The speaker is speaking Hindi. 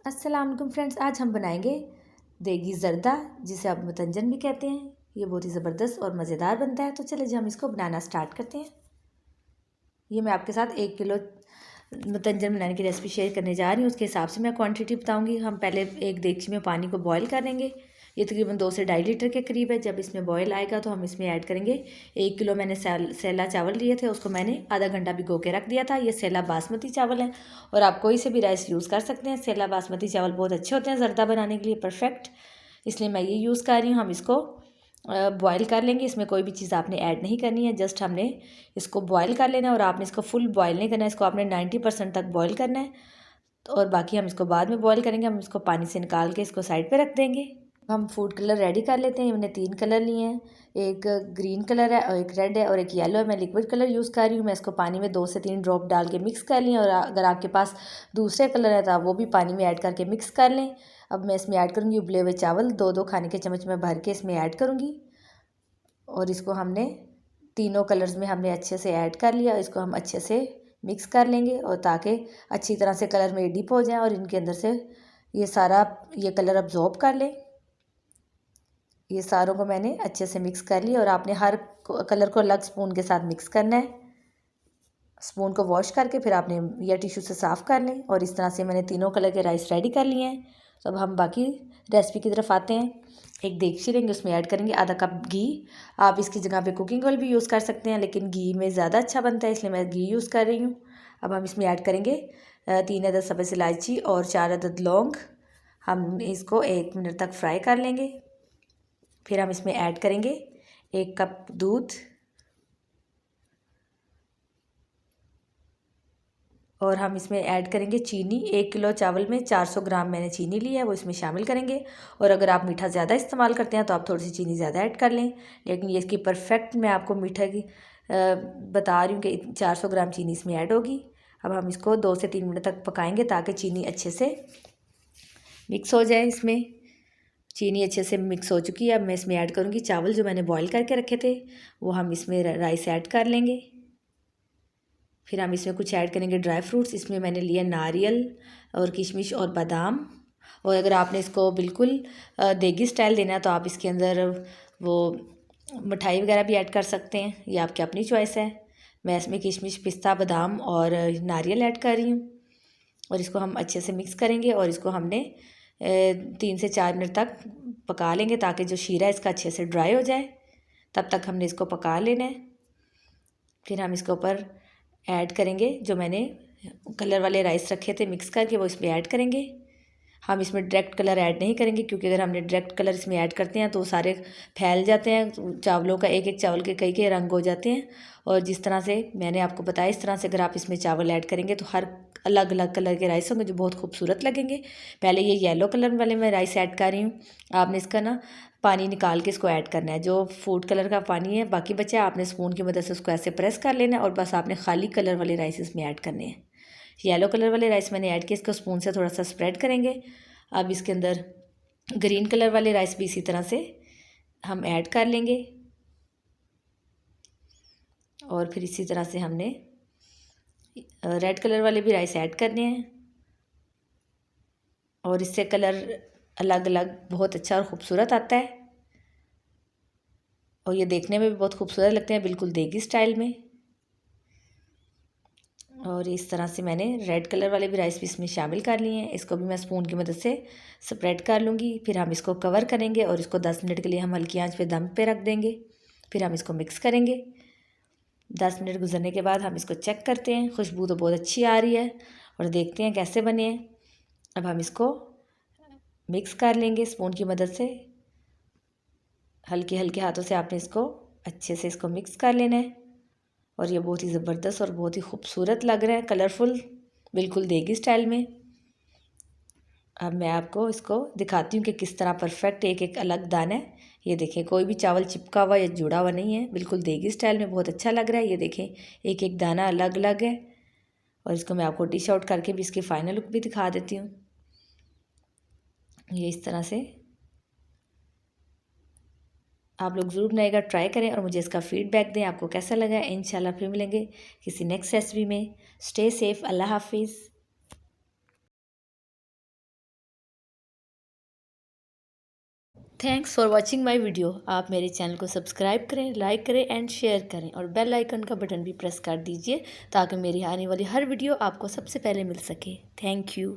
अस्सलाम वालेकुम फ्रेंड्स, आज हम बनाएंगे देगी ज़र्दा, जिसे आप मतंजन भी कहते हैं। ये बहुत ही ज़बरदस्त और मज़ेदार बनता है। तो चलिए जी हम इसको बनाना स्टार्ट करते हैं। ये मैं आपके साथ 1 किलो मतंजन बनाने की रेसिपी शेयर करने जा रही हूँ। उसके हिसाब से मैं क्वांटिटी बताऊँगी। हम पहले एक देगची में पानी को बॉयल करेंगे। ये तकरीबन 2 से 2.5 लीटर के करीब है। जब इसमें बॉयल आएगा तो हम इसमें ऐड करेंगे 1 किलो मैंने सैला चावल लिए थे, उसको मैंने आधा घंटा भिगो के रख दिया था। ये सैला बासमती चावल है और आप कोई से भी राइस यूज़ कर सकते हैं। सैला बासमती चावल बहुत अच्छे होते हैं ज़र्दा बनाने के लिए, परफेक्ट, इसलिए मैं ये यूज़ कर रही हूँ। हम इसको बॉयल कर लेंगे। इसमें कोई भी चीज़ आपने ऐड नहीं करनी है, जस्ट हमने इसको बॉयल कर लेना है। और आपने इसको फुल बॉयल नहीं करना है, इसको आपने 90% तक बॉयल करना है। तो और बाकी हम इसको बाद में बॉयल करेंगे। हम इसको पानी से निकाल के इसको साइड पे रख देंगे। हम फूड कलर रेडी कर लेते हैं। मैंने 3 कलर लिए हैं, एक ग्रीन कलर है और एक रेड है और एक येलो है। मैं लिक्विड कलर यूज़ कर रही हूँ। मैं इसको पानी में 2 से 3 ड्रॉप डाल के मिक्स कर लें। और अगर आपके पास दूसरे कलर है तो आप वो भी पानी में ऐड करके मिक्स कर लें। अब मैं इसमें ऐड करूँगी उबले हुए चावल, 2-2 खाने के चम्मच में भर के इसमें ऐड करूँगी। और इसको हमने तीनों कलर्स में हमने अच्छे से ऐड कर लिया। इसको हम अच्छे से मिक्स कर लेंगे और ताकि अच्छी तरह से कलर में डिप हो जाए और इनके अंदर से ये सारा ये कलर अब्जॉर्ब कर लें। ये सारों को मैंने अच्छे से मिक्स कर लिया। और आपने हर कलर को अलग स्पून के साथ मिक्स करना है। स्पून को वॉश करके फिर आपने या टिश्यू से साफ़ कर लें। और इस तरह से मैंने तीनों कलर के राइस रेडी कर लिए हैं। तो अब हम बाकी रेसिपी की तरफ आते हैं। एक देगची लेंगे, उसमें ऐड करेंगे आधा कप घी। आप इसकी जगह पे कुकिंग ऑयल भी यूज़ कर सकते हैं, लेकिन घी में ज़्यादा अच्छा बनता है, इसलिए मैं घी यूज़ कर रही हूँ। अब हम इसमें ऐड करेंगे 3 अदद सब्ज़ इलायची और 4 अदद लौंग। हम इसको 1 मिनट तक फ्राई कर लेंगे। फिर हम इसमें ऐड करेंगे 1 कप दूध और हम इसमें ऐड करेंगे चीनी। 1 किलो चावल में 400 ग्राम मैंने चीनी ली है, वो इसमें शामिल करेंगे। और अगर आप मीठा ज़्यादा इस्तेमाल करते हैं तो आप थोड़ी सी चीनी ज़्यादा ऐड कर लें, लेकिन ये इसकी परफेक्ट मैं आपको मीठा की बता रही हूँ कि 400 ग्राम चीनी इसमें ऐड होगी। अब हम इसको 2 से 3 मिनट तक पकाएंगे ताकि चीनी अच्छे से मिक्स हो जाए। इसमें चीनी अच्छे से मिक्स हो चुकी है। अब मैं इसमें ऐड करूँगी चावल जो मैंने बॉईल करके रखे थे, वो हम इसमें राइस ऐड कर लेंगे। फिर हम इसमें कुछ ऐड करेंगे ड्राई फ्रूट्स। इसमें मैंने लिया नारियल और किशमिश और बादाम। और अगर आपने इसको बिल्कुल देगी स्टाइल देना है तो आप इसके अंदर वो मिठाई वगैरह भी ऐड कर सकते हैं, ये आपकी अपनी चॉइस है। मैं इसमें किशमिश, पिस्ता, बादाम और नारियल ऐड कर रही हूँ। और इसको हम अच्छे से मिक्स करेंगे और इसको हमने 3 से 4 मिनट तक पका लेंगे ताकि जो शीरा इसका अच्छे से ड्राई हो जाए। तब तक हमने इसको पका लेना है। फिर हम इसके ऊपर ऐड करेंगे जो मैंने कलर वाले राइस रखे थे मिक्स करके, वो इसमें ऐड करेंगे। हम इसमें डायरेक्ट कलर ऐड नहीं करेंगे, क्योंकि अगर हमने डायरेक्ट कलर इसमें ऐड करते हैं तो सारे फैल जाते हैं चावलों का, एक एक चावल के कई कई रंग हो जाते हैं। और जिस तरह से मैंने आपको बताया, इस तरह से अगर आप इसमें चावल ऐड करेंगे तो हर अलग अलग कलर के राइस होंगे जो बहुत खूबसूरत लगेंगे। पहले ये येलो कलर वाले मैं राइस ऐड कर रही हूँ। आपने इसका ना पानी निकाल के इसको ऐड करना है। जो फूड कलर का पानी है बाकी बचा है, आपने स्पून की मदद से उसको ऐसे प्रेस कर लेना है और बस आपने खाली कलर वाले राइस इसमें ऐड करने हैं। येलो कलर वाले राइस मैंने ऐड किया, इसको स्पून से थोड़ा सा स्प्रेड करेंगे। अब इसके अंदर ग्रीन कलर वाले राइस भी इसी तरह से हम ऐड कर लेंगे। और फिर इसी तरह से हमने रेड कलर वाले भी राइस ऐड करने हैं। और इससे कलर अलग अलग बहुत अच्छा और ख़ूबसूरत आता है और ये देखने में भी बहुत खूबसूरत लगते हैं, बिल्कुल देगी स्टाइल में। और इस तरह से मैंने रेड कलर वाले भी राइस भी इसमें शामिल कर लिए हैं। इसको भी मैं स्पून की मदद से स्प्रेड कर लूँगी। फिर हम इसको कवर करेंगे और इसको 10 मिनट के लिए हम हल्की आंच पे दम पे रख देंगे। फिर हम इसको मिक्स करेंगे। 10 मिनट गुजरने के बाद हम इसको चेक करते हैं। खुशबू तो बहुत अच्छी आ रही है और देखते हैं कैसे बने हैं। अब हम इसको मिक्स कर लेंगे स्पून की मदद से। हल्के हल्के हाथों से आपने इसको अच्छे से इसको मिक्स कर लेना है। और ये बहुत ही ज़बरदस्त और बहुत ही खूबसूरत लग रहा है, कलरफुल, बिल्कुल देगी स्टाइल में। अब मैं आपको इसको दिखाती हूँ कि किस तरह परफेक्ट एक एक अलग दाना है। ये देखें, कोई भी चावल चिपका हुआ या जुड़ा हुआ नहीं है, बिल्कुल देगी स्टाइल में बहुत अच्छा लग रहा है। ये देखें, एक एक दाना अलग अलग है। और इसको मैं आपको डिश आउट करके भी इसकी फ़ाइनल लुक भी दिखा देती हूँ। ये इस तरह से आप लोग ज़रूर बनाइएगा, ट्राई करें और मुझे इसका फ़ीडबैक दें, आपको कैसा लगा। इंशाल्लाह फिर मिलेंगे किसी नेक्स्ट रेसिपी में। स्टे सेफ़, अल्लाह हाफिज़। Thanks for watching my video. आप मेरे चैनल को सब्सक्राइब करें, लाइक करें एंड शेयर करें और बेल आइकन का बटन भी प्रेस कर दीजिए ताकि मेरी आने वाली हर वीडियो आपको सबसे पहले मिल सके। Thank you.